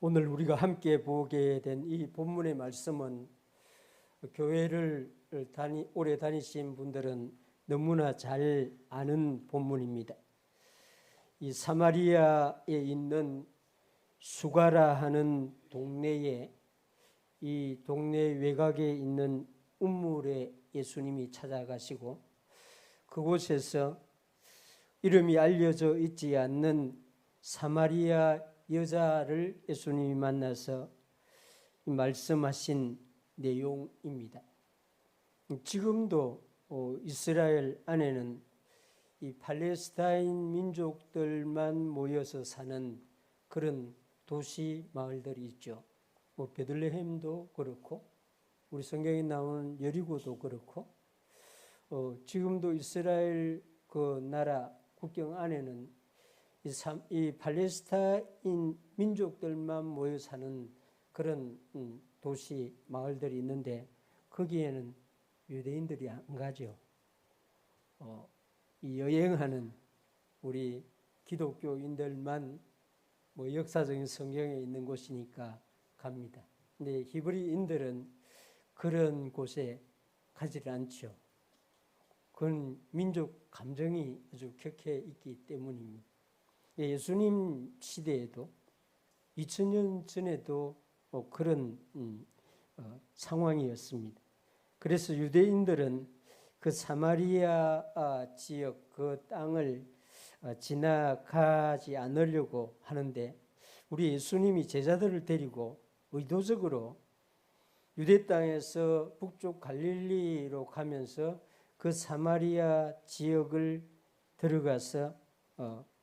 오늘 우리가 함께 보게 된 이 본문의 말씀은 교회를 오래 다니신 분들은 너무나 잘 아는 본문입니다. 이 사마리아에 있는 수가라 하는 동네에 이 동네 외곽에 있는 우물에 예수님이 찾아가시고 그곳에서 이름이 알려져 있지 않는 사마리아 여자를 예수님이 만나서 말씀하신 내용입니다. 지금도 이스라엘 안에는 이 팔레스타인 민족들만 모여서 사는 그런 도시 마을들이 있죠. 베들레헴도 그렇고 우리 성경에 나오는 여리고도 그렇고 지금도 이스라엘 그 나라 국경 안에는 이 팔레스타인 민족들만 모여 사는 그런 도시 마을들이 있는데 거기에는 유대인들이 안 가죠. 이 여행하는 우리 기독교인들만 역사적인 성경에 있는 곳이니까 갑니다. 근데 히브리인들은 그런 곳에 가지 않죠. 그건 민족 감정이 아주 격해 있기 때문입니다. 예수님 시대에도 2000년 전에도 그런 상황이었습니다. 그래서 유대인들은 그 사마리아 지역 그 땅을 지나가지 않으려고 하는데 우리 예수님이 제자들을 데리고 의도적으로 유대 땅에서 북쪽 갈릴리로 가면서 그 사마리아 지역을 들어가서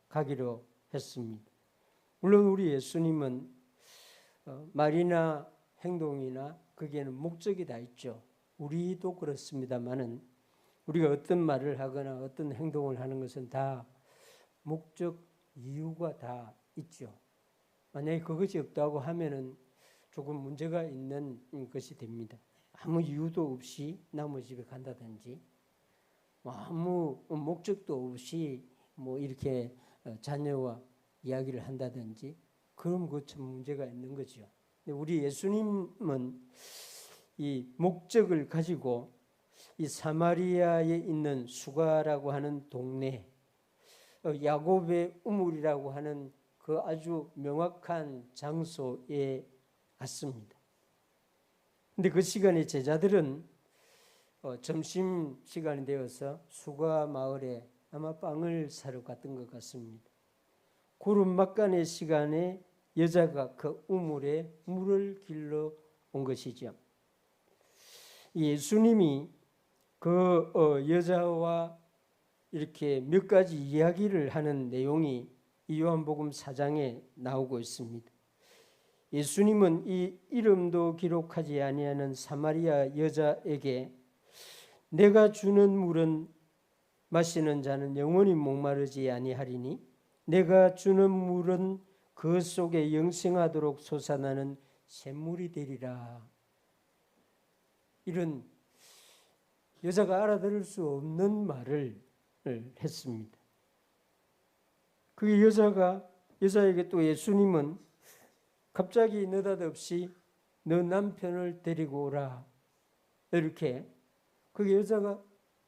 가기로 했습니다. 물론 우리 예수님은 말이나 행동이나 거기에는 목적이 다 있죠. 우리도 그렇습니다만은 우리가 어떤 말을 하거나 어떤 행동을 하는 것은 다 목적, 이유가 다 있죠. 만약에 그것이 없다고 하면은 조금 문제가 있는 것이 됩니다. 아무 이유도 없이 남의 집에 간다든지 아무 목적도 없이 이렇게 자녀와 이야기를 한다든지 그럼 그 참 문제가 있는 거죠. 근데 우리 예수님은 이 목적을 가지고 이 사마리아에 있는 수가라고 하는 동네, 야곱의 우물이라고 하는 그 아주 명확한 장소에 갔습니다. 근데 그 시간에 제자들은 점심 시간이 되어서 수가 마을에 아마 빵을 사러 갔던 것 같습니다. 구름막간의 시간에 여자가 그 우물에 물을 길러 온 것이죠. 예수님이 그 여자와 이렇게 몇 가지 이야기를 하는 내용이 요한복음 4장에 나오고 있습니다. 예수님은 이 이름도 기록하지 아니하는 사마리아 여자에게 내가 주는 물은 마시는 자는 영원히 목마르지 아니하리니 내가 주는 물은 그 속에 영생하도록 솟아나는 샘물이 되리라. 이런 여자가 알아들을 수 없는 말을 했습니다. 그 여자에게 또 예수님은 갑자기 느닷없이 너 남편을 데리고 오라. 이렇게 그 여자가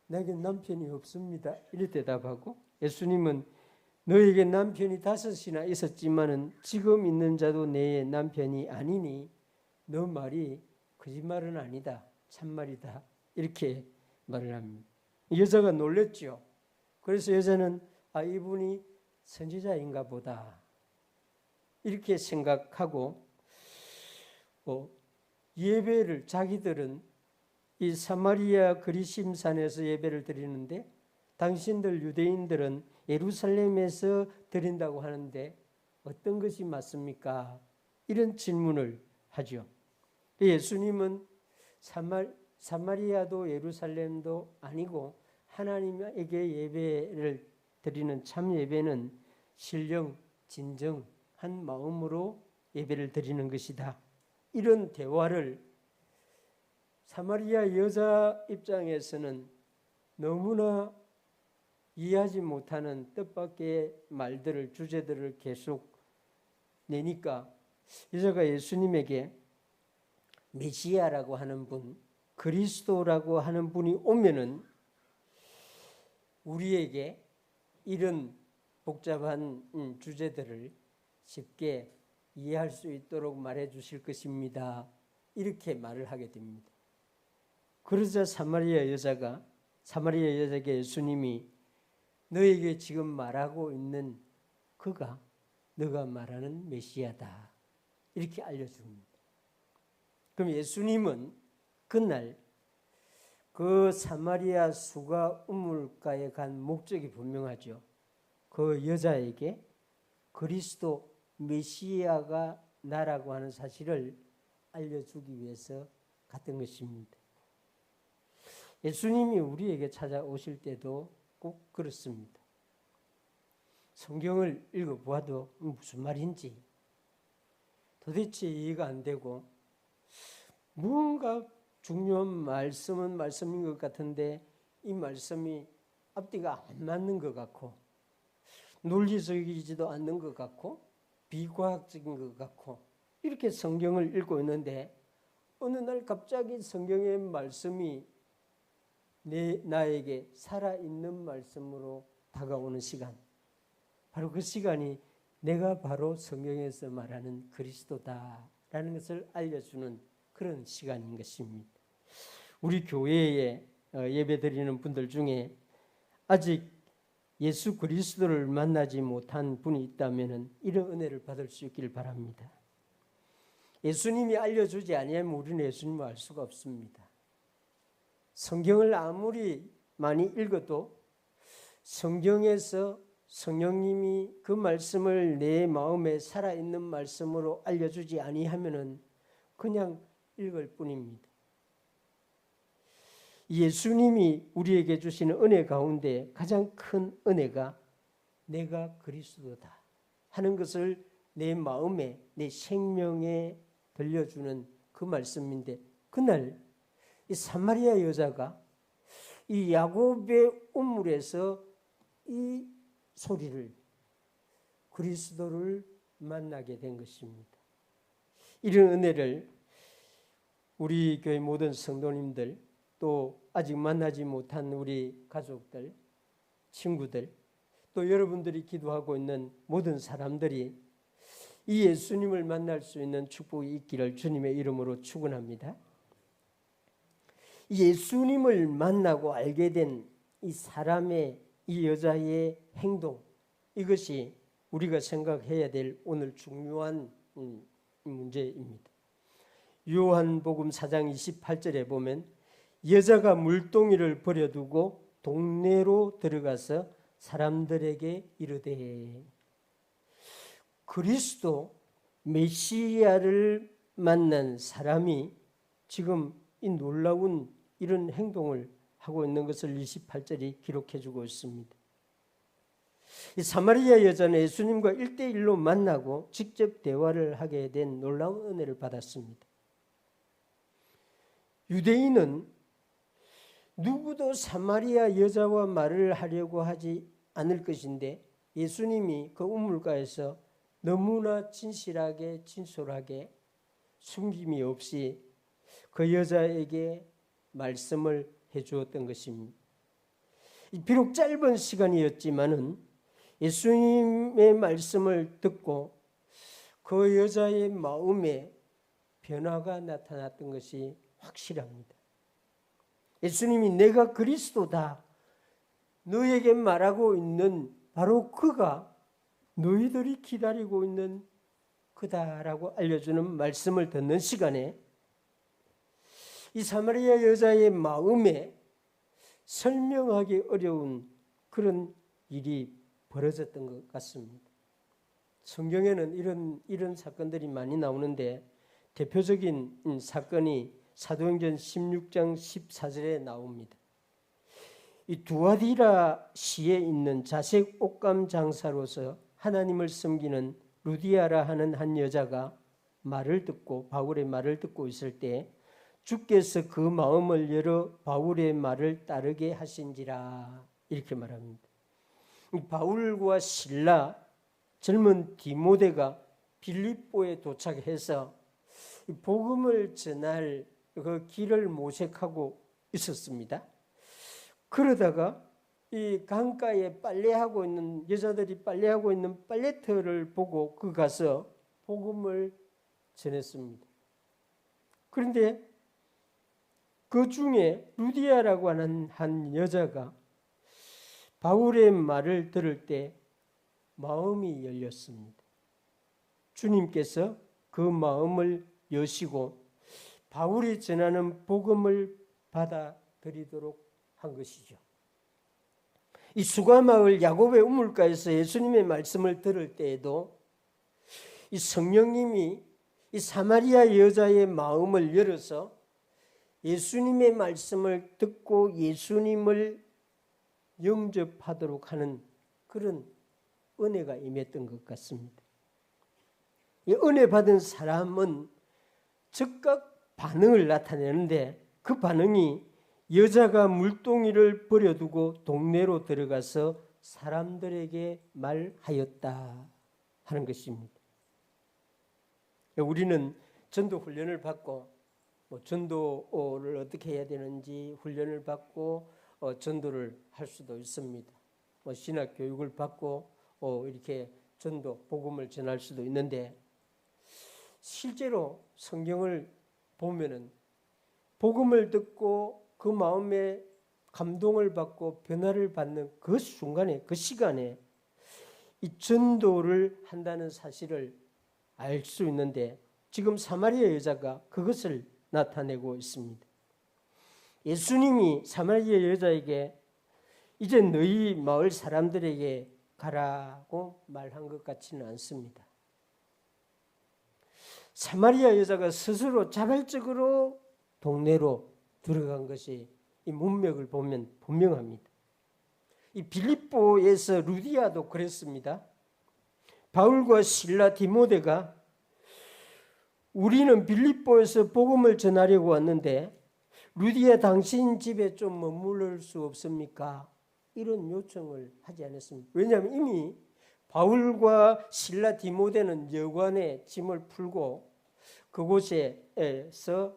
내게 남편이 없습니다. 이렇게 대답하고 예수님은 너에게 남편이 5이나 있었지만은 지금 있는 자도 내 남편이 아니니 너 말이 거짓말은 아니다. 참말이다. 이렇게 말을 합니다. 여자가 놀랬죠. 그래서 여자는 이분이 선지자인가 보다. 이렇게 생각하고 예배를 자기들은 이 사마리아 그리심산에서 예배를 드리는데 당신들 유대인들은 예루살렘에서 드린다고 하는데 어떤 것이 맞습니까? 이런 질문을 하죠. 예수님은 사마리아도 예루살렘도 아니고 하나님에게 예배를 드리는 참 예배는 신령, 진정한 마음으로 예배를 드리는 것이다. 이런 대화를 사마리아 여자 입장에서는 너무나 이해하지 못하는 뜻밖의 말들을 주제들을 계속 내니까 여자가 예수님에게 메시아라고 하는 분, 그리스도라고 하는 분이 오면은 우리에게 이런 복잡한 주제들을 쉽게 이해할 수 있도록 말해 주실 것입니다. 이렇게 말을 하게 됩니다. 그러자 사마리아 여자에게 예수님이 너에게 지금 말하고 있는 그가 너가 말하는 메시아다. 이렇게 알려줍니다. 그럼 예수님은 그날 그 사마리아 수가 우물가에 간 목적이 분명하죠. 그 여자에게 그리스도 메시아가 나라고 하는 사실을 알려주기 위해서 갔던 것입니다. 예수님이 우리에게 찾아오실 때도 꼭 그렇습니다. 성경을 읽어보아도 무슨 말인지 도대체 이해가 안 되고 무언가 중요한 말씀은 말씀인 것 같은데 이 말씀이 앞뒤가 안 맞는 것 같고 논리적이지도 않는 것 같고 비과학적인 것 같고 이렇게 성경을 읽고 있는데 어느 날 갑자기 성경의 말씀이 나에게 살아있는 말씀으로 다가오는 시간, 바로 그 시간이 내가 바로 성경에서 말하는 그리스도다라는 것을 알려주는 그런 시간인 것입니다. 우리 교회에 예배드리는 분들 중에 아직 예수 그리스도를 만나지 못한 분이 있다면 이런 은혜를 받을 수 있기를 바랍니다. 예수님이 알려주지 아니하면 우리는 예수님을 알 수가 없습니다. 성경을 아무리 많이 읽어도 성경에서 성령님이 그 말씀을 내 마음에 살아있는 말씀으로 알려주지 아니하면 그냥 읽을 뿐입니다. 예수님이 우리에게 주시는 은혜 가운데 가장 큰 은혜가 내가 그리스도다 하는 것을 내 마음에 내 생명에 들려주는 그 말씀인데 그날 이 사마리아 여자가 이 야곱의 우물에서 이 소리를 그리스도를 만나게 된 것입니다. 이런 은혜를 우리 교회 모든 성도님들 또 아직 만나지 못한 우리 가족들, 친구들 또 여러분들이 기도하고 있는 모든 사람들이 이 예수님을 만날 수 있는 축복이 있기를 주님의 이름으로 축원합니다. 예수님을 만나고 알게 된 이 사람의 이 여자의 행동 이것이 우리가 생각해야 될 오늘 중요한 문제입니다. 요한복음 4장 28절에 보면 여자가 물동이를 버려두고 동네로 들어가서 사람들에게 이르되 그리스도 메시아를 만난 사람이 지금 이 놀라운 이런 행동을 하고 있는 것을 28절이 기록해주고 있습니다. 이 사마리아 여자는 예수님과 1대1로 만나고 직접 대화를 하게 된 놀라운 은혜를 받았습니다. 유대인은 누구도 사마리아 여자와 말을 하려고 하지 않을 것인데 예수님이 그 우물가에서 너무나 진실하게 진솔하게 숨김이 없이 그 여자에게 말씀을 해주었던 것입니다. 비록 짧은 시간이었지만은 예수님의 말씀을 듣고 그 여자의 마음에 변화가 나타났던 것이 확실합니다. 예수님이 내가 그리스도다 너에게 말하고 있는 바로 그가 너희들이 기다리고 있는 그다라고 알려주는 말씀을 듣는 시간에 이 사마리아 여자의 마음에 설명하기 어려운 그런 일이 벌어졌던 것 같습니다. 성경에는 이런 사건들이 많이 나오는데 대표적인 사건이 사도행전 16장 14절에 나옵니다. 이 두아디라 시에 있는 자색 옷감 장사로서 하나님을 섬기는 루디아라 하는 한 여자가 바울의 말을 듣고 있을 때 주께서 그 마음을 열어 바울의 말을 따르게 하신지라 이렇게 말합니다. 바울과 실라 젊은 디모데가 빌립보에 도착해서 복음을 전할 그 길을 모색하고 있었습니다. 그러다가 이 강가에 빨래하고 있는 여자들이 빨래하고 있는 빨래터를 보고 그 가서 복음을 전했습니다. 그런데 그 중에 루디아라고 하는 한 여자가 바울의 말을 들을 때 마음이 열렸습니다. 주님께서 그 마음을 여시고 바울이 전하는 복음을 받아들이도록 한 것이죠. 이 수가마을 야곱의 우물가에서 예수님의 말씀을 들을 때에도 이 성령님이 이 사마리아 여자의 마음을 열어서 예수님의 말씀을 듣고 예수님을 영접하도록 하는 그런 은혜가 임했던 것 같습니다. 이 은혜 받은 사람은 즉각 반응을 나타내는데 그 반응이 여자가 물동이를 버려두고 동네로 들어가서 사람들에게 말하였다 하는 것입니다. 우리는 전도 훈련을 받고 전도를 어떻게 해야 되는지 훈련을 받고 전도를 할 수도 있습니다. 신학 교육을 받고 이렇게 전도 복음을 전할 수도 있는데 실제로 성경을 보면은 복음을 듣고 그 마음에 감동을 받고 변화를 받는 그 순간에 그 시간에 이 전도를 한다는 사실을 알 수 있는데 지금 사마리아 여자가 그것을 나타내고 있습니다. 예수님이 사마리아 여자에게 이제 너희 마을 사람들에게 가라고 말한 것 같지는 않습니다. 사마리아 여자가 스스로 자발적으로 동네로 들어간 것이 이 문맥을 보면 분명합니다. 이 빌립보에서 루디아도 그랬습니다. 바울과 실라 디모데가 우리는 빌립보에서 복음을 전하려고 왔는데 루디아 당신 집에 좀 머무를 수 없습니까? 이런 요청을 하지 않았습니다. 왜냐하면 이미 바울과 실라 디모데는 여관에 짐을 풀고 그곳에서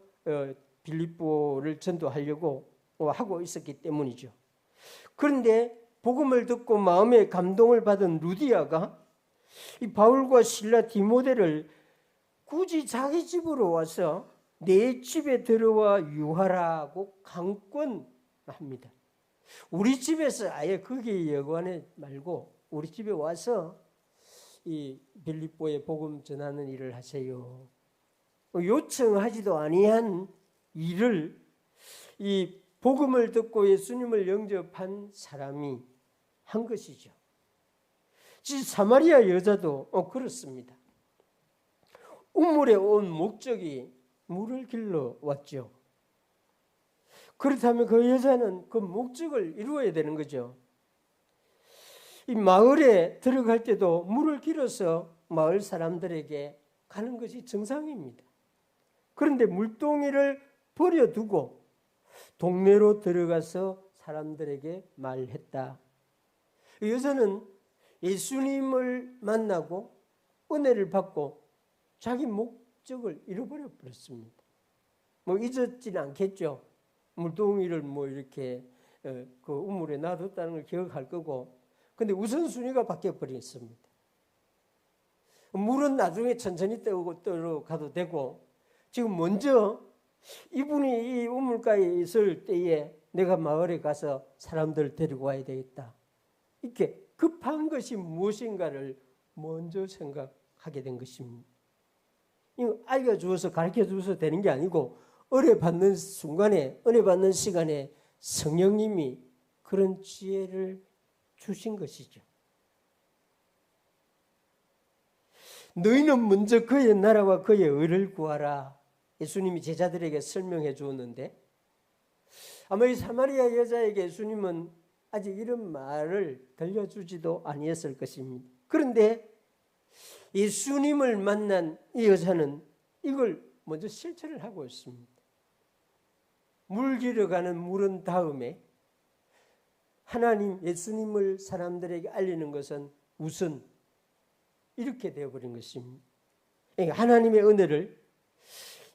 빌립보를 전도하려고 하고 있었기 때문이죠. 그런데 복음을 듣고 마음에 감동을 받은 루디아가 이 바울과 실라 디모데를 굳이 자기 집으로 와서 내 집에 들어와 유하라고 강권합니다. 우리 집에서 아예 거기 여관에 말고 우리 집에 와서 이 빌립보에 복음 전하는 일을 하세요. 요청하지도 아니한 일을 이 복음을 듣고 예수님을 영접한 사람이 한 것이죠. 사마리아 여자도 그렇습니다. 우물에 온 목적이 물을 길러 왔죠. 그렇다면 그 여자는 그 목적을 이루어야 되는 거죠. 이 마을에 들어갈 때도 물을 길어서 마을 사람들에게 가는 것이 정상입니다. 그런데 물동이를 버려두고 동네로 들어가서 사람들에게 말했다. 이 여자는 예수님을 만나고 은혜를 받고 자기 목적을 잃어버려 버렸습니다. 잊었지는 않겠죠. 물동이를 이렇게 그 우물에 놔뒀다는 걸 기억할 거고, 근데 우선순위가 바뀌어 버렸습니다. 물은 나중에 천천히 떠가도 되고, 지금 먼저 이분이 이 우물가에 있을 때에 내가 마을에 가서 사람들 데리고 와야 되겠다. 이렇게 급한 것이 무엇인가를 먼저 생각하게 된 것입니다. 이거 알려주어서 가르쳐주어서 되는 게 아니고 은혜 받는 순간에, 은혜 받는 시간에 성령님이 그런 지혜를 주신 것이죠. 너희는 먼저 그의 나라와 그의 의를 구하라. 예수님이 제자들에게 설명해 주었는데 아마 이 사마리아 여자에게 예수님은 아직 이런 말을 들려주지도 아니했을 것입니다. 그런데 예수님을 만난 이 여자는 이걸 먼저 실천을 하고 있습니다. 물 길어가는 물은 다음에 하나님 예수님을 사람들에게 알리는 것은 우선 이렇게 되어버린 것입니다. 하나님의 은혜를,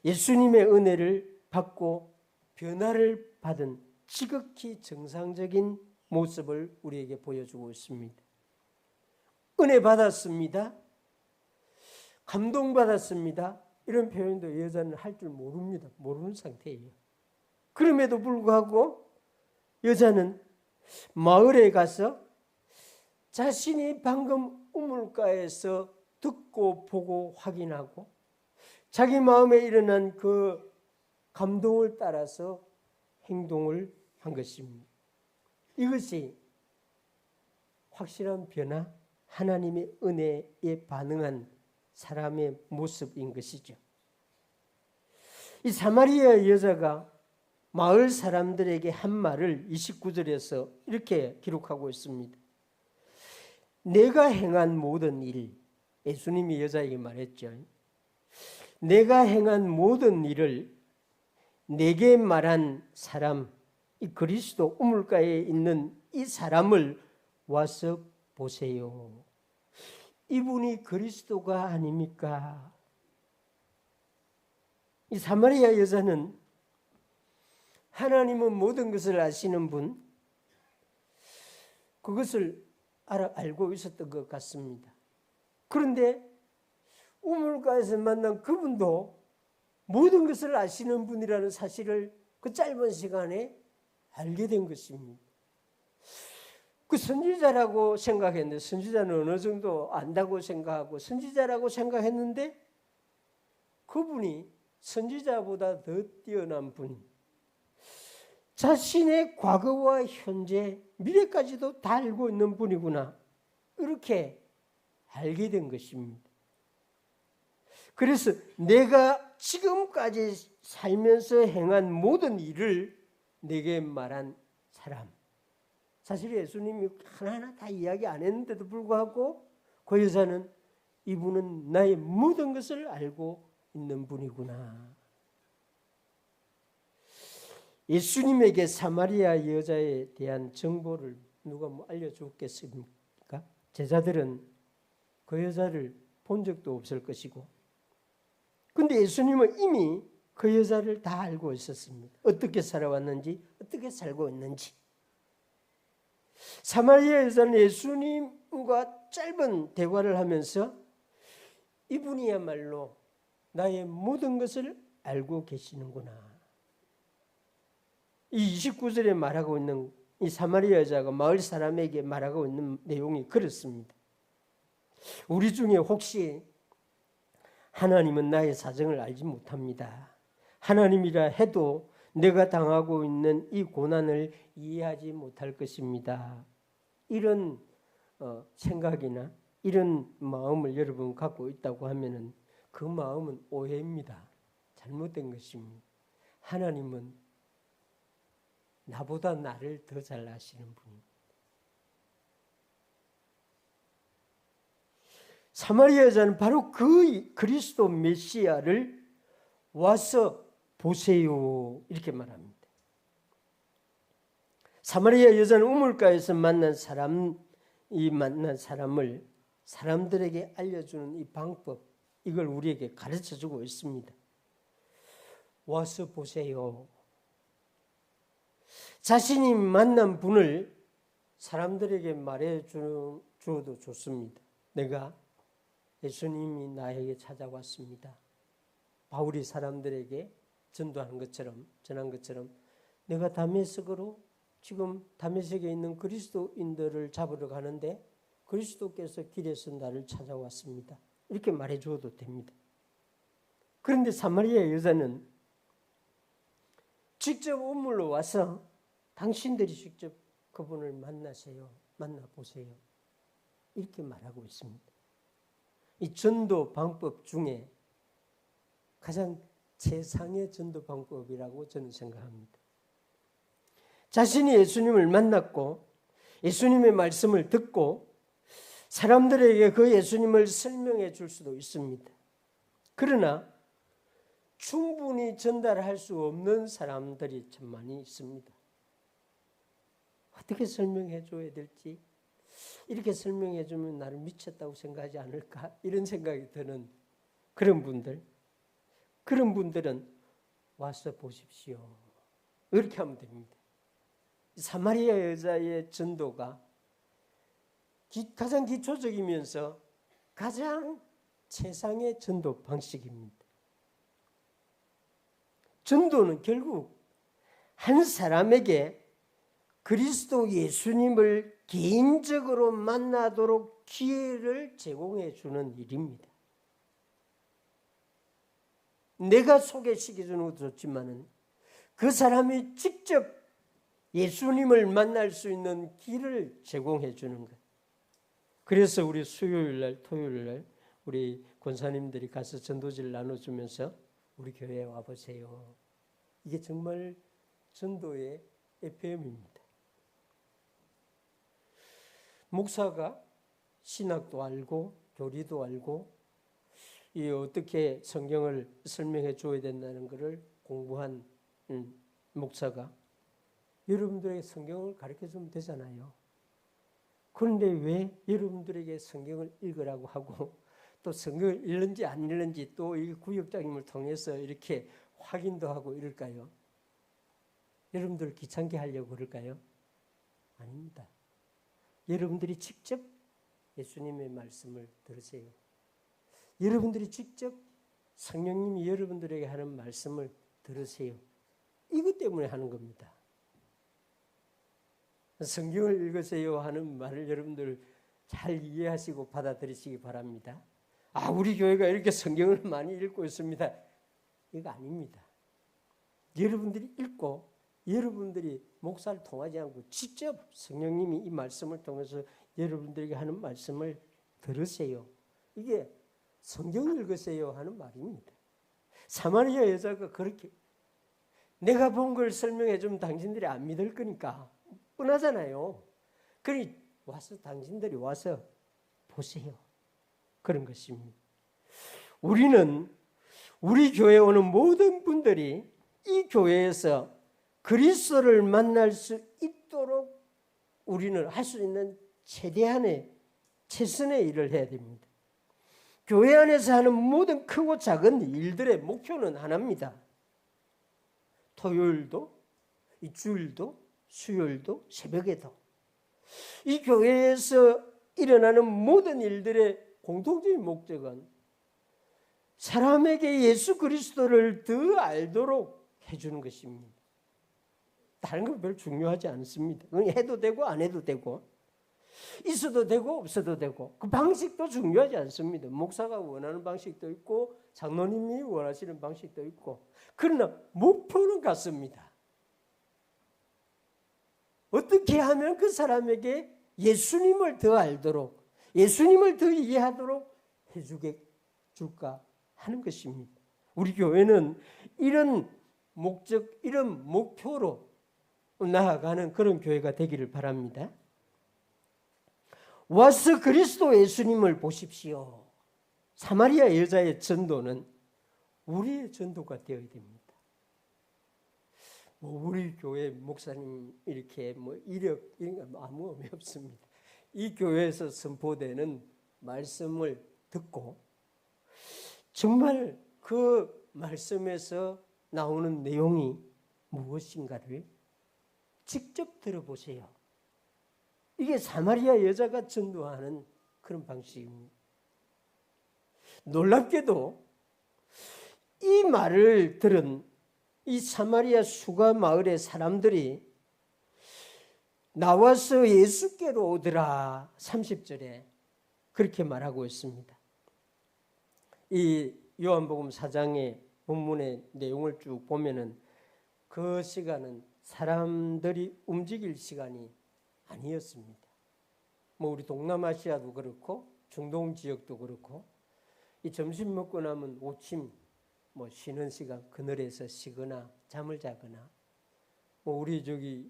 예수님의 은혜를 받고 변화를 받은 지극히 정상적인 모습을 우리에게 보여주고 있습니다. 은혜 받았습니다. 감동받았습니다. 이런 표현도 여자는 할 줄 모릅니다. 모르는 상태예요. 그럼에도 불구하고 여자는 마을에 가서 자신이 방금 우물가에서 듣고 보고 확인하고 자기 마음에 일어난 그 감동을 따라서 행동을 한 것입니다. 이것이 확실한 변화, 하나님의 은혜에 반응한 사람의 모습인 것이죠. 이 사마리아 여자가 마을 사람들에게 한 말을 29절에서 이렇게 기록하고 있습니다. 내가 행한 모든 일, 예수님이 여자에게 말했죠. 내가 행한 모든 일을 내게 말한 사람, 이 그리스도 우물가에 있는 이 사람을 와서 보세요. 이분이 그리스도가 아닙니까? 이 사마리아 여자는 하나님은 모든 것을 아시는 분, 그것을 알고 있었던 것 같습니다. 그런데 우물가에서 만난 그분도 모든 것을 아시는 분이라는 사실을 그 짧은 시간에 알게 된 것입니다. 그 선지자라고 생각했는데, 선지자는 어느 정도 안다고 생각하고 선지자라고 생각했는데 그분이 선지자보다 더 뛰어난 분, 자신의 과거와 현재, 미래까지도 다 알고 있는 분이구나, 이렇게 알게 된 것입니다. 그래서 내가 지금까지 살면서 행한 모든 일을 내게 말한 사람, 사실 예수님이 하나하나 다 이야기 안 했는데도 불구하고 그 여자는 이분은 나의 모든 것을 알고 있는 분이구나. 예수님에게 사마리아 여자에 대한 정보를 누가 알려줬겠습니까? 제자들은 그 여자를 본 적도 없을 것이고, 근데 예수님은 이미 그 여자를 다 알고 있었습니다. 어떻게 살아왔는지, 어떻게 살고 있는지. 사마리아 여자는 예수님과 짧은 대화를 하면서 이분이야말로 나의 모든 것을 알고 계시는구나. 이 29절에 말하고 있는 이 사마리아 여자가 마을 사람에게 말하고 있는 내용이 그렇습니다. 우리 중에 혹시 하나님은 나의 사정을 알지 못합니다, 하나님이라 해도 내가 당하고 있는 이 고난을 이해하지 못할 것입니다, 이런 생각이나 이런 마음을 여러분 갖고 있다고 하면은 그 마음은 오해입니다. 잘못된 것입니다. 하나님은 나보다 나를 더 잘 아시는 분입니다. 사마리아 여자는 바로 그 그리스도 메시아를 와서 보세요, 이렇게 말합니다. 사마리아 여자는 우물가에서 만난 사람을 사람들에게 알려주는 이 방법, 이걸 우리에게 가르쳐주고 있습니다. 와서 보세요. 자신이 만난 분을 사람들에게 말해 주어도 좋습니다. 내가 예수님이 나에게 찾아왔습니다. 바울이 사람들에게 전한 것처럼 내가 다메섹으로 지금 다메섹에 있는 그리스도인들을 잡으러 가는데 그리스도께서 길에서 나를 찾아왔습니다, 이렇게 말해 주어도 됩니다. 그런데 사마리아 여자는 직접 우물로 와서 당신들이 직접 그분을 만나보세요, 이렇게 말하고 있습니다. 이 전도 방법 중에 가장 최상의 전도 방법이라고 저는 생각합니다. 자신이 예수님을 만났고 예수님의 말씀을 듣고 사람들에게 그 예수님을 설명해 줄 수도 있습니다. 그러나 충분히 전달할 수 없는 사람들이 참 많이 있습니다. 어떻게 설명해 줘야 될지, 이렇게 설명해 주면 나를 미쳤다고 생각하지 않을까, 이런 생각이 드는 그런 분들은 와서 보십시오. 이렇게 하면 됩니다. 사마리아 여자의 전도가 가장 기초적이면서 가장 최상의 전도 방식입니다. 전도는 결국 한 사람에게 그리스도 예수님을 개인적으로 만나도록 기회를 제공해 주는 일입니다. 내가 소개시켜 주는 것도 좋지만은 그 사람이 직접 예수님을 만날 수 있는 길을 제공해 주는 것. 그래서 우리 수요일 날, 토요일 날 우리 권사님들이 가서 전도지를 나눠주면서 우리 교회에 와보세요. 이게 정말 전도의 FM입니다. 목사가 신학도 알고 교리도 알고 이 어떻게 성경을 설명해 줘야 된다는 것을 공부한 목사가 여러분들에게 성경을 가르쳐 주면 되잖아요. 그런데 왜 여러분들에게 성경을 읽으라고 하고 또 성경을 읽는지 안 읽는지 또 이 구역장님을 통해서 이렇게 확인도 하고 이럴까요? 여러분들 귀찮게 하려고 그럴까요? 아닙니다. 여러분들이 직접 예수님의 말씀을 들으세요. 여러분들이 직접 성령님이 여러분들에게 하는 말씀을 들으세요. 이것 때문에 하는 겁니다. 성경을 읽으세요 하는 말을 여러분들 잘 이해하시고 받아들이시기 바랍니다. 우리 교회가 이렇게 성경을 많이 읽고 있습니다. 이거 아닙니다. 여러분들이 읽고 여러분들이 목사를 통하지 않고 직접 성령님이 이 말씀을 통해서 여러분들에게 하는 말씀을 들으세요. 이게 성경을 읽으세요 하는 말입니다. 사마리아 여자가 그렇게 내가 본 걸 설명해 주면 당신들이 안 믿을 거니까 뻔하잖아요. 그러니 당신들이 와서 보세요. 그런 것입니다. 우리 교회에 오는 모든 분들이 이 교회에서 그리스도를 만날 수 있도록 우리는 할 수 있는 최대한의 최선의 일을 해야 됩니다. 교회 안에서 하는 모든 크고 작은 일들의 목표는 하나입니다. 토요일도, 일주일도, 수요일도, 새벽에도 이 교회에서 일어나는 모든 일들의 공통적인 목적은 사람에게 예수 그리스도를 더 알도록 해주는 것입니다. 다른 건 별로 중요하지 않습니다. 그건 해도 되고 안 해도 되고 있어도 되고 없어도 되고 그 방식도 중요하지 않습니다. 목사가 원하는 방식도 있고 장로님이 원하시는 방식도 있고 그러나 목표는 같습니다. 어떻게 하면 그 사람에게 예수님을 더 알도록 예수님을 더 이해하도록 해줄까 하는 것입니다. 우리 교회는 이런 목적, 이런 목표로 나아가는 그런 교회가 되기를 바랍니다. 와서 그리스도 예수님을 보십시오. 사마리아 여자의 전도는 우리의 전도가 되어야 됩니다. 우리 교회 목사님 이렇게 이력 이런 거 아무 의미 없습니다. 이 교회에서 선포되는 말씀을 듣고 정말 그 말씀에서 나오는 내용이 무엇인가를 직접 들어보세요. 이게 사마리아 여자가 전도하는 그런 방식입니다. 놀랍게도 이 말을 들은 이 사마리아 수가 마을의 사람들이 나와서 예수께로 오더라 30절에 그렇게 말하고 있습니다. 이 요한복음 4장의 본문의 내용을 쭉 보면은 그 시간은 사람들이 움직일 시간이 아니었습니다. 우리 동남아시아도 그렇고 중동 지역도 그렇고 이 점심 먹고 나면 오침 쉬는 시간 그늘에서 쉬거나 잠을 자거나 우리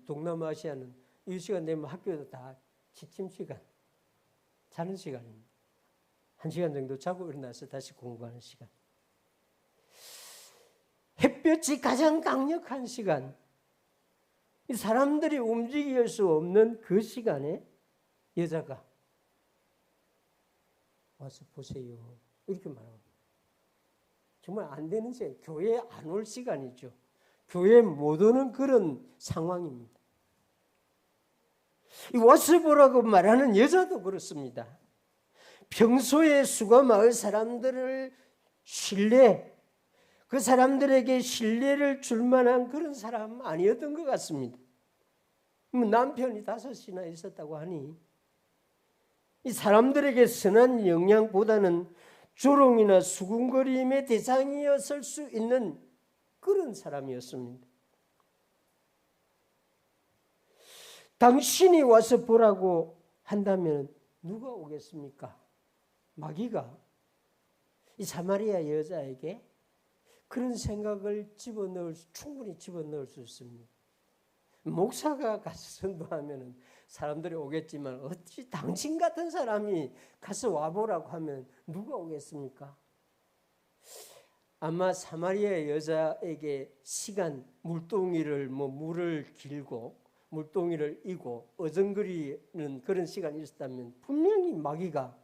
동남아시아는 이 시간 되면 학교도 다 취침 시간 자는 시간입니다. 1시간 정도 자고 일어나서 다시 공부하는 시간. 햇볕이 가장 강력한 시간, 이 사람들이 움직일 수 없는 그 시간에 여자가 와서 보세요. 이렇게 말합니다. 정말 안 되는 시간, 교회에 안 올 시간이죠. 교회에 못 오는 그런 상황입니다. 이 와서 보라고 말하는 여자도 그렇습니다. 평소에 수가마을 사람들을 그 사람들에게 신뢰를 줄 만한 그런 사람 아니었던 것 같습니다. 남편이 5이나 있었다고 하니 이 사람들에게 선한 영향보다는 조롱이나 수군거림의 대상이었을 수 있는 그런 사람이었습니다. 당신이 와서 보라고 한다면 누가 오겠습니까? 마귀가 이 사마리아 여자에게 그런 생각을 충분히 집어넣을 수 있습니다. 목사가 가서 전도하면 사람들이 오겠지만 어찌 당신 같은 사람이 가서 와보라고 하면 누가 오겠습니까? 아마 사마리아 여자에게 물을 길고 물동이를 이고 어정거리는 그런 시간이 있었다면 분명히 마귀가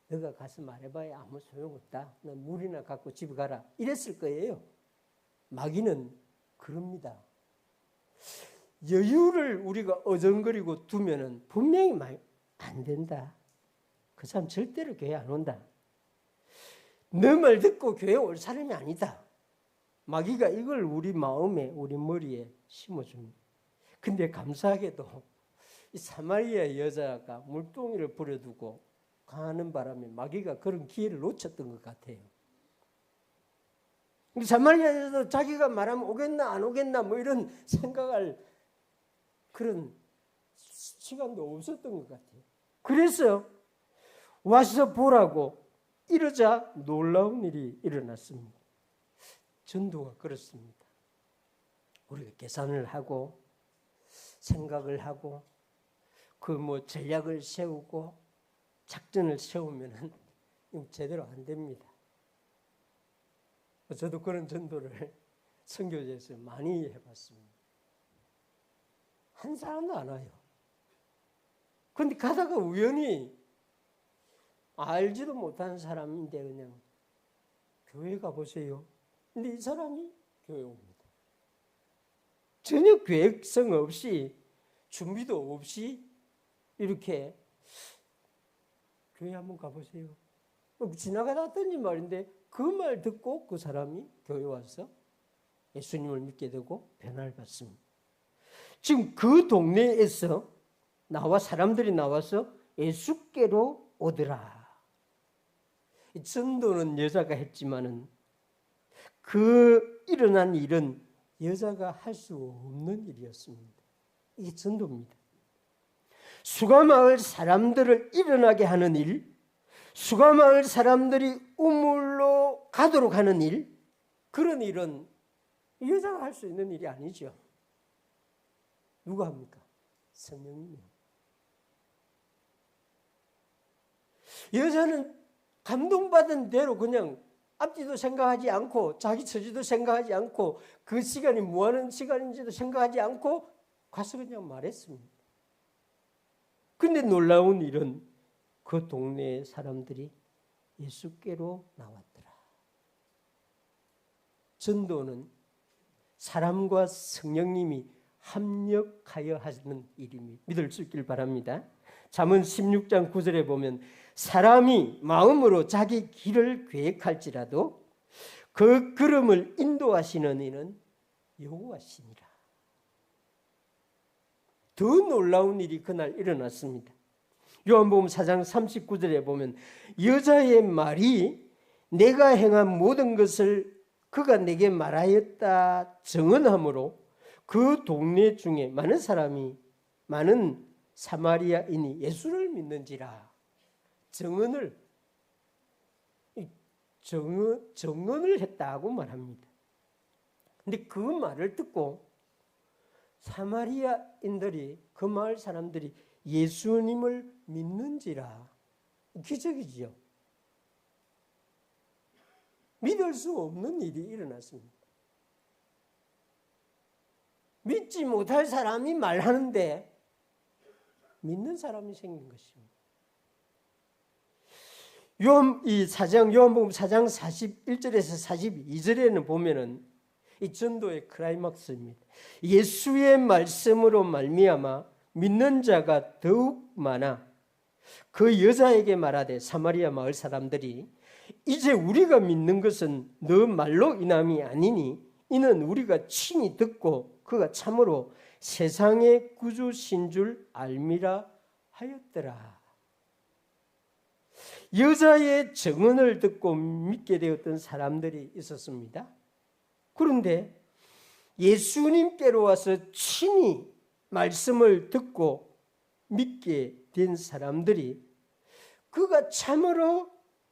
너가 가서 말해봐야 아무 소용없다. 넌 물이나 갖고 집에 가라. 이랬을 거예요. 마귀는 그럽니다. 여유를 우리가 어정거리고 두면은 분명히 안 된다. 그 사람 절대로 교회 안 온다. 너 말 듣고 교회 올 사람이 아니다. 마귀가 이걸 우리 마음에, 우리 머리에 심어줍니다. 근데 감사하게도 이 사마리아 여자가 물동이를 버려두고 가는 바람에 마귀가 그런 기회를 놓쳤던 것 같아요. 사마리아 여자도 자기가 말하면 오겠나 안 오겠나 뭐 이런 생각할 그런 시간도 없었던 것 같아요. 그래서 와서 보라고 이러자 놀라운 일이 일어났습니다. 전도가 그렇습니다. 우리가 계산을 하고 생각을 하고 전략을 세우고 작전을 세우면 제대로 안 됩니다. 저도 그런 전도를 선교제에서 많이 해봤습니다. 한 사람도 안 와요. 그런데 가다가 우연히 알지도 못하는 사람인데 그냥 교회 가보세요. 근데 이 사람이 교회 옵니다. 전혀 계획성 없이 준비도 없이 이렇게 교회 한번 가보세요. 지나가다 왔더니 말인데 그 말 듣고 그 사람이 교회 와서 예수님을 믿게 되고 변화를 받습니다. 지금 그 동네에서 사람들이 나와서 예수께로 오더라. 전도는 여자가 했지만은 그 일어난 일은 여자가 할 수 없는 일이었습니다. 이게 전도입니다. 수가마을 사람들을 일어나게 하는 일, 수가마을 사람들이 우물로 가도록 하는 일, 그런 일은 여자가 할 수 있는 일이 아니죠. 누가 합니까? 성령님이요. 여자는 감동받은 대로 그냥 앞뒤도 생각하지 않고 자기 처지도 생각하지 않고 그 시간이 뭐하는 시간인지도 생각하지 않고 가서 그냥 말했습니다. 근데 놀라운 일은 그 동네의 사람들이 예수께로 나왔더라. 전도는 사람과 성령님이 합력하여 하는 일입니다. 믿을 수 있길 바랍니다. 잠언 16장 9절에 보면 사람이 마음으로 자기 길을 계획할지라도 그 걸음을 인도하시는 이는 여호와시니라. 더 놀라운 일이 그날 일어났습니다. 요한복음 4장 39절에 보면 여자의 말이 내가 행한 모든 것을 그가 내게 말하였다 증언하므로 그 동네 중에 많은 사마리아인이 예수를 믿는지라. 증언을 했다고 말합니다. 근데 그 말을 듣고 사마리아인들이, 그 마을 사람들이 예수님을 믿는지라. 기적이지요. 믿을 수 없는 일이 일어났습니다. 믿지 못할 사람이 말하는데 믿는 사람이 생긴 것입니다. 요한복음 4장 41절에서 42절에는 보면은 이 전도의 클라이막스입니다. 예수의 말씀으로 말미암아 믿는 자가 더욱 많아 그 여자에게 말하되 사마리아 마을 사람들이 이제 우리가 믿는 것은 너 말로 인함이 아니니 이는 우리가 친히 듣고 그가 참으로 세상의 구주신 줄 알미라 하였더라. 여자의 증언을 듣고 믿게 되었던 사람들이 있었습니다. 그런데 예수님께로 와서 친히 말씀을 듣고 믿게 된 사람들이 그가 참으로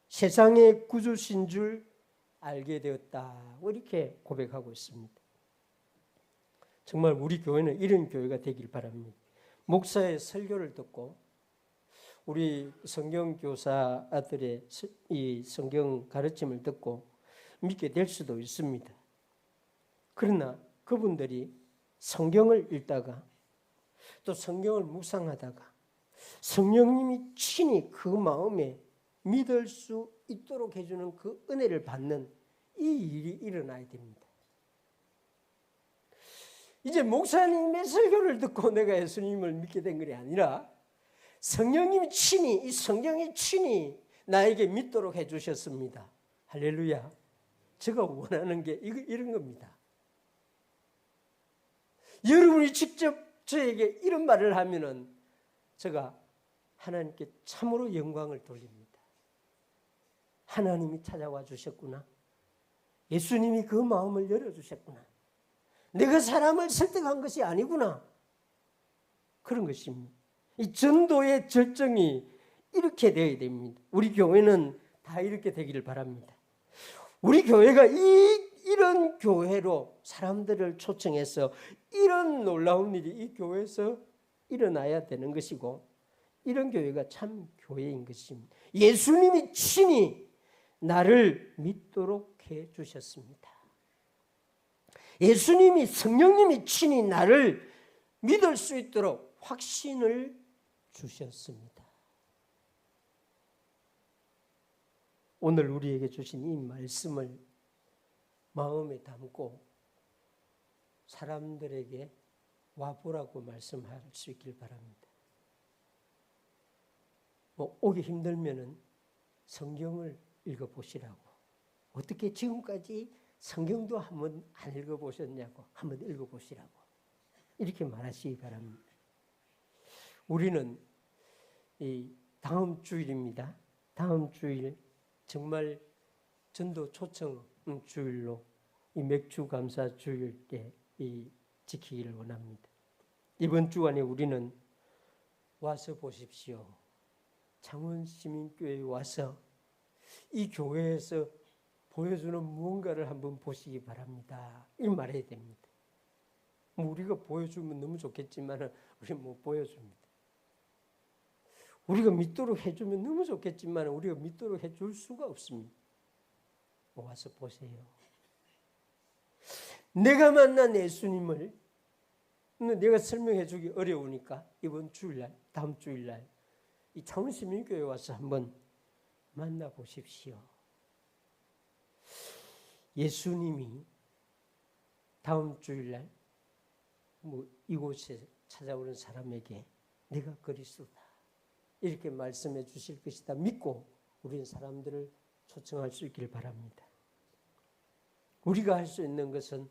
세상의 구주신 줄 알게 되었다. 이렇게 고백하고 있습니다. 정말 우리 교회는 이런 교회가 되길 바랍니다. 목사의 설교를 듣고 우리 성경교사들의 이 성경 가르침을 듣고 믿게 될 수도 있습니다. 그러나 그분들이 성경을 읽다가 또 성경을 묵상하다가 성령님이 친히 그 마음에 믿을 수 있도록 해주는 그 은혜를 받는 이 일이 일어나야 됩니다. 이제 목사님의 설교를 듣고 내가 예수님을 믿게 된 것이 아니라 성령님이 친히, 이 성경이 친히 나에게 믿도록 해주셨습니다. 할렐루야. 제가 원하는 게 이런 겁니다. 여러분이 직접 저에게 이런 말을 하면은 제가 하나님께 참으로 영광을 돌립니다. 하나님이 찾아와 주셨구나. 예수님이 그 마음을 열어주셨구나. 내가 사람을 설득한 것이 아니구나. 그런 것입니다. 이 전도의 절정이 이렇게 되어야 됩니다. 우리 교회는 다 이렇게 되기를 바랍니다. 우리 교회가 이런 교회로 사람들을 초청해서 이런 놀라운 일이 이 교회에서 일어나야 되는 것이고 이런 교회가 참 교회인 것입니다. 예수님이 친히 나를 믿도록 해 주셨습니다. 예수님이 성령님이 친히 나를 믿을 수 있도록 확신을 주셨습니다. 오늘 우리에게 주신 이 말씀을 마음에 담고 사람들에게 와보라고 말씀할 수 있길 바랍니다. 오기 힘들면은 성경을 읽어보시라고. 어떻게 지금까지 성경도 한번 안 읽어보셨냐고. 한번 읽어보시라고. 이렇게 말하시기 바랍니다. 우리는 이 다음 주일입니다. 다음 주일 정말 전도 초청 주일로 이 맥주 감사 주일 때 지키기를 원합니다. 이번 주간에 우리는 와서 보십시오. 창원시민교회에 와서 이 교회에서 보여주는 무언가를 한번 보시기 바랍니다. 이 말해야 됩니다. 우리가 보여주면 너무 좋겠지만 우리는 못 보여줍니다. 우리가 믿도록 해주면 너무 좋겠지만 우리가 믿도록 해줄 수가 없습니다. 와서 보세요. 내가 만난 예수님을 내가 설명해 주기 어려우니까 이번 주일날, 다음 주일날 이 창원시민교회에 와서 한번 만나보십시오. 예수님이 다음 주일날 이곳에 찾아오는 사람에게 내가 그리스도다 이렇게 말씀해 주실 것이다 믿고 우리는 사람들을 초청할 수 있길 바랍니다. 우리가 할 수 있는 것은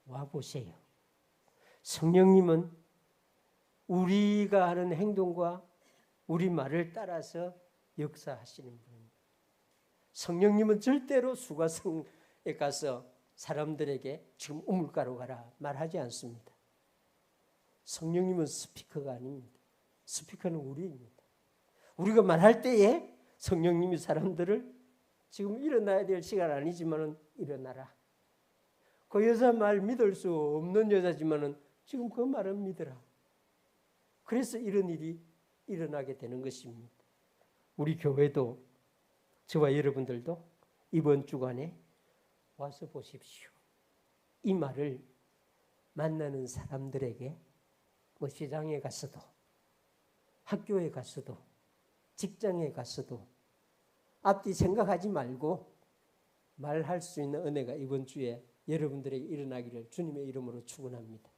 와보세요. 성령님은 우리가 하는 행동과 우리 말을 따라서 역사하시는 분입니다. 성령님은 절대로 수가성에 가서 사람들에게 지금 우물가로 가라 말하지 않습니다. 성령님은 스피커가 아닙니다. 스피커는 우리입니다. 우리가 말할 때에 성령님이 사람들을 지금 일어나야 될 시간 아니지만 일어나라. 그 여자 말 믿을 수 없는 여자지만 지금 그 말은 믿어라. 그래서 이런 일이 일어나게 되는 것입니다. 우리 교회도 저와 여러분들도 이번 주간에 와서 보십시오. 이 말을 만나는 사람들에게 시장에 가서도 학교에 가서도 직장에 가서도 앞뒤 생각하지 말고 말할 수 있는 은혜가 이번 주에 여러분들에게 일어나기를 주님의 이름으로 축원합니다.